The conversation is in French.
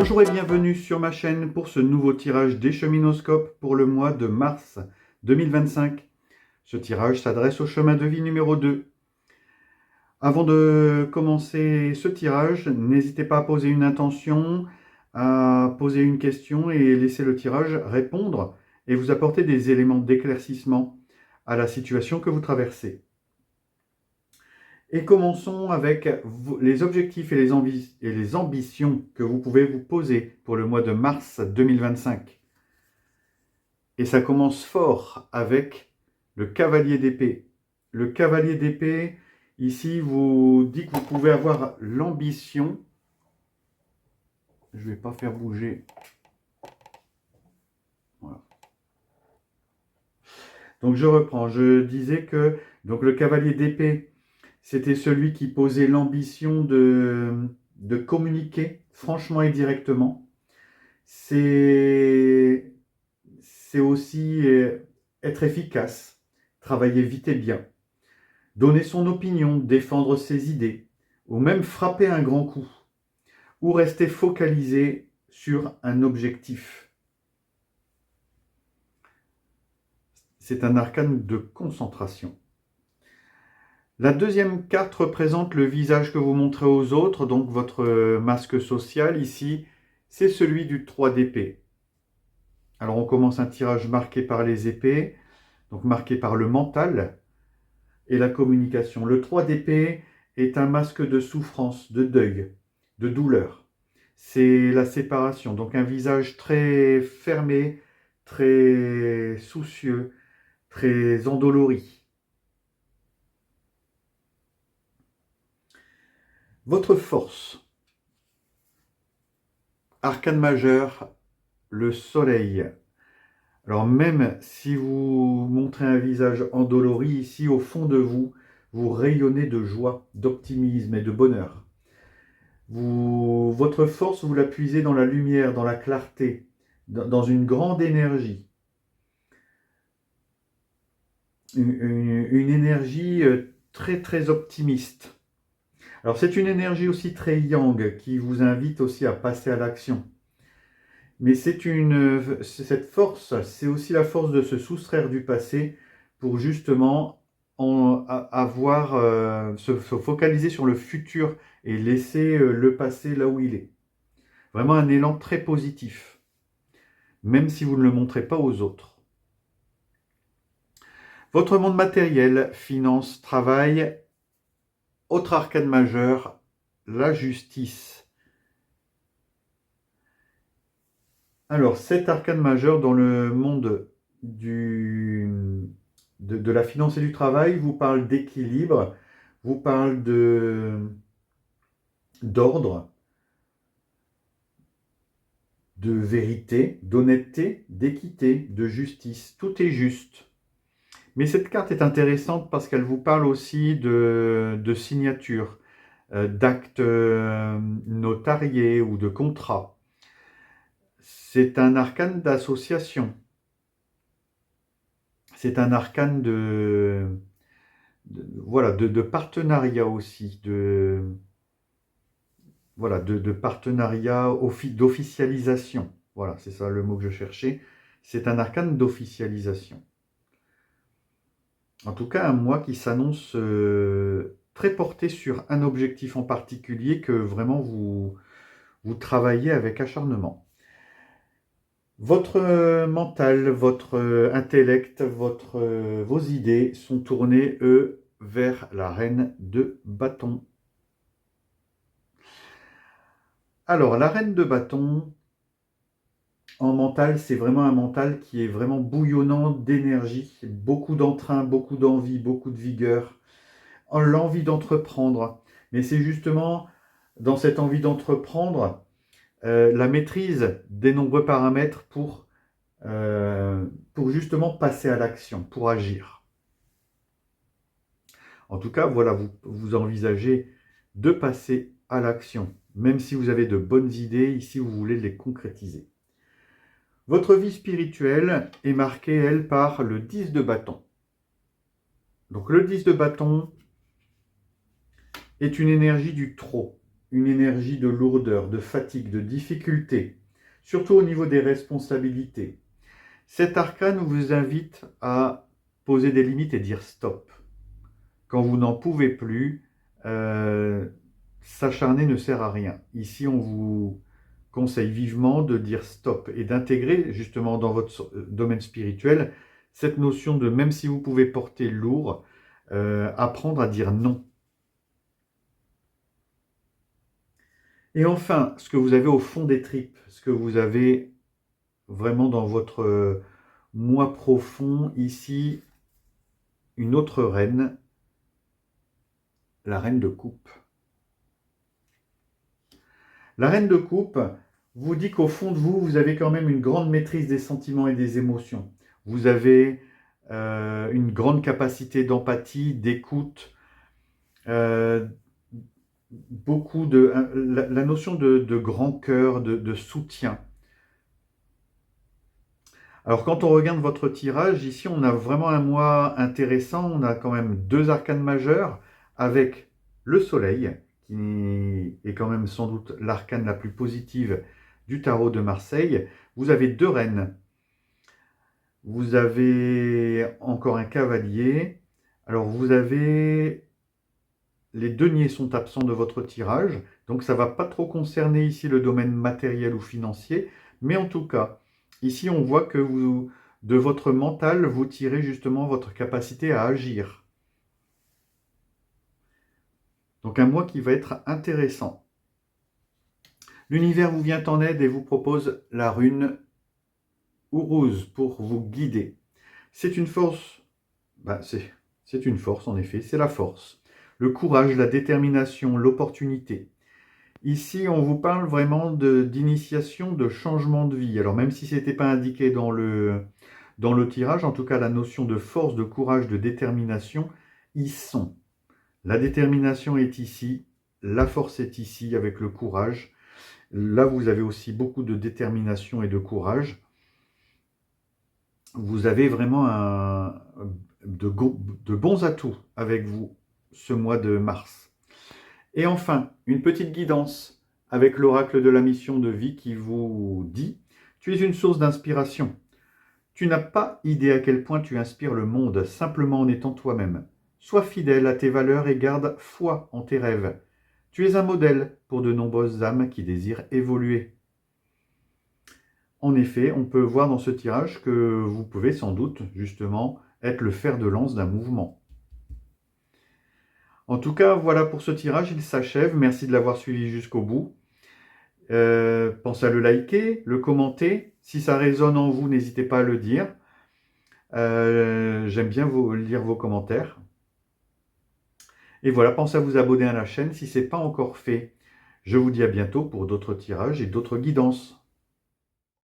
Bonjour et bienvenue sur ma chaîne pour ce nouveau tirage des Cheminoscopes pour le mois de mars 2025. Ce tirage s'adresse au chemin de vie numéro 2. Avant de commencer ce tirage, n'hésitez pas à poser une intention, à poser une question et laisser le tirage répondre et vous apporter des éléments d'éclaircissement à la situation que vous traversez. Et commençons avec les objectifs et les ambitions que vous pouvez vous poser pour le mois de mars 2025. Et ça commence fort avec le cavalier d'épée. Le cavalier d'épée, ici, vous dit que vous pouvez avoir l'ambition. Je ne vais pas faire bouger. Voilà. Donc je reprends. Je disais que donc, le cavalier d'épée, c'était celui qui posait l'ambition de communiquer franchement et directement. C'est aussi être efficace, travailler vite et bien, donner son opinion, défendre ses idées, ou même frapper un grand coup, ou rester focalisé sur un objectif. C'est un arcane de concentration. La deuxième carte représente le visage que vous montrez aux autres, donc votre masque social ici, c'est celui du 3 d'épée. Alors on commence un tirage marqué par les épées, donc marqué par le mental et la communication. Le 3 d'épée est un masque de souffrance, de deuil, de douleur. C'est la séparation, donc un visage très fermé, très soucieux, très endolori. Votre force. Arcane majeur, le soleil. Alors même si vous montrez un visage endolori, ici au fond de vous, vous rayonnez de joie, d'optimisme et de bonheur. Votre force, vous la puisez dans la lumière, dans la clarté, dans une grande énergie. Une énergie très très optimiste. Alors c'est une énergie aussi très yang qui vous invite aussi à passer à l'action. Mais cette force, c'est aussi la force de se soustraire du passé pour justement se focaliser sur le futur et laisser le passé là où il est. Vraiment un élan très positif, même si vous ne le montrez pas aux autres. Votre monde matériel, finance, travail, autre arcane majeur, la justice. Alors, cet arcane majeur dans le monde de la finance et du travail vous parle d'équilibre, vous parle d'ordre, de vérité, d'honnêteté, d'équité, de justice. Tout est juste. Mais cette carte est intéressante parce qu'elle vous parle aussi de signature, d'actes notariés ou de contrats. C'est un arcane d'association. C'est un arcane de partenariat aussi, de partenariat, d'officialisation. Voilà, c'est ça le mot que je cherchais. C'est un arcane d'officialisation. En tout cas, un mois qui s'annonce très porté sur un objectif en particulier que vraiment vous travaillez avec acharnement. Votre mental, votre intellect, vos idées sont tournées, eux, vers la reine de bâton. Alors, la reine de bâton, en mental, c'est vraiment un mental qui est vraiment bouillonnant d'énergie, beaucoup d'entrain, beaucoup d'envie, beaucoup de vigueur, l'envie d'entreprendre. Mais c'est justement dans cette envie d'entreprendre la maîtrise des nombreux paramètres pour justement passer à l'action, pour agir. En tout cas, voilà, vous envisagez de passer à l'action. Même si vous avez de bonnes idées, ici vous voulez les concrétiser. Votre vie spirituelle est marquée, elle, par le 10 de bâton. Donc le 10 de bâton est une énergie du trop, une énergie de lourdeur, de fatigue, de difficulté, surtout au niveau des responsabilités. Cet arcane vous invite à poser des limites et dire stop. Quand vous n'en pouvez plus, s'acharner ne sert à rien. Ici, on vous conseille vivement de dire stop et d'intégrer justement dans votre domaine spirituel cette notion de même si vous pouvez porter lourd, apprendre à dire non. Et enfin, ce que vous avez au fond des tripes, ce que vous avez vraiment dans votre moi profond, ici, une autre reine, la reine de coupe. La reine de coupe vous dit qu'au fond de vous, vous avez quand même une grande maîtrise des sentiments et des émotions. Vous avez une grande capacité d'empathie, d'écoute, beaucoup de la notion de grand cœur, de soutien. Alors quand on regarde votre tirage, ici on a vraiment un mois intéressant, on a quand même 2 arcanes majeurs avec le soleil, qui est quand même sans doute l'arcane la plus positive du tarot de Marseille. Vous avez 2 reines, vous avez encore un cavalier, alors vous avez les deniers sont absents de votre tirage, donc ça ne va pas trop concerner ici le domaine matériel ou financier, mais en tout cas, ici on voit que vous, de votre mental, vous tirez justement votre capacité à agir. Donc un mois qui va être intéressant. L'univers vous vient en aide et vous propose la rune Uruz pour vous guider. C'est une force, c'est une force en effet, c'est la force. Le courage, la détermination, l'opportunité. Ici, on vous parle vraiment d'initiation, de changement de vie. Alors même si ce n'était pas indiqué dans le tirage, en tout cas la notion de force, de courage, de détermination, y sont. La détermination est ici, la force est ici avec le courage. Là, vous avez aussi beaucoup de détermination et de courage. Vous avez vraiment de bons atouts avec vous ce mois de mars. Et enfin, une petite guidance avec l'oracle de la mission de vie qui vous dit « Tu es une source d'inspiration. Tu n'as pas idée à quel point tu inspires le monde simplement en étant toi-même. Sois fidèle à tes valeurs et garde foi en tes rêves. Tu es un modèle pour de nombreuses âmes qui désirent évoluer. » En effet, on peut voir dans ce tirage que vous pouvez sans doute justement être le fer de lance d'un mouvement. En tout cas, voilà pour ce tirage, il s'achève. Merci de l'avoir suivi jusqu'au bout. Pensez à le liker, le commenter. Si ça résonne en vous, n'hésitez pas à le dire. J'aime bien lire vos commentaires. Et voilà, pensez à vous abonner à la chaîne si ce n'est pas encore fait. Je vous dis à bientôt pour d'autres tirages et d'autres guidances.